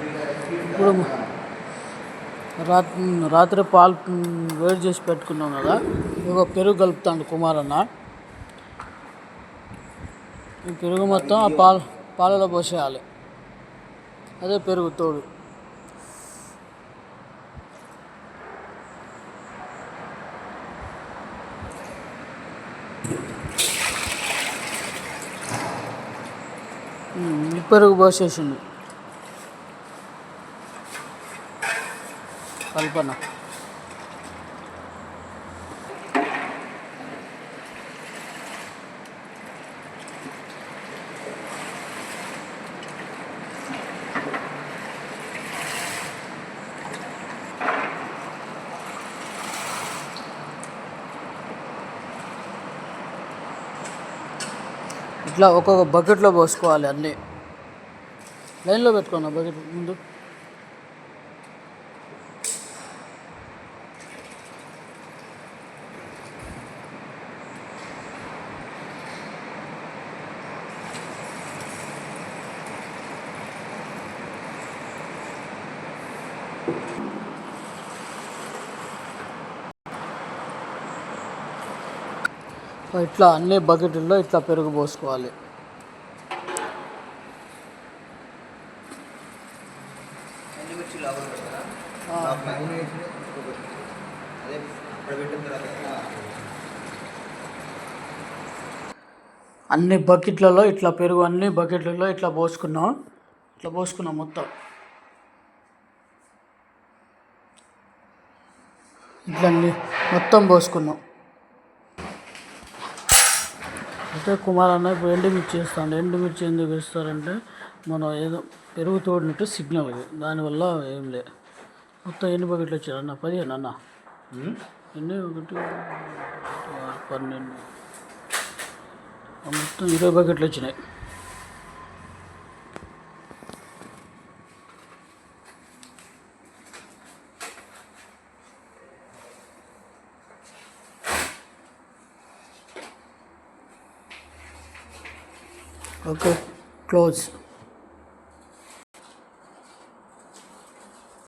ఇప్పుడు రాత్రి పాలు వేడి చేసి పెట్టుకున్నాం కదా, ఇక పెరుగు కలుపుతాడు కుమారన్న. ఈ పెరుగు మొత్తం ఆ పాలలో పోసేయాలి. అదే పెరుగు తోడు. పెరుగు పోసేసింది కల్పన. ఇట్లా ఒక్కొక్క బకెట్లో పోసుకోవాలి. అన్నీ లైన్లో పెట్టుకున్నా బకెట్ ముందు. ఇట్లా అన్ని బకెట్లో ఇట్లా పెరుగు పోసుకోవాలి. అన్ని బకెట్లలో ఇట్లా పెరుగు అన్ని బకెట్లలో ఇట్లా పోసుకున్నాం మొత్తం. ఇట్లా మొత్తం పోసుకున్నాం. అయితే కుమారన్న ఇప్పుడు ఎండుమిర్చి వేస్తాను. ఎండుమిర్చి ఎందుకు వేస్తారంటే మనం ఏదో పెరుగు తోడినట్టు సిగ్నల్, దానివల్ల ఏం లే. మొత్తం ఎన్ని బకెట్లు వచ్చారన్న? 15 అన్న. ఎన్ని? 1 12 మొత్తం 20 బకెట్లు వచ్చినాయి. Okay, close.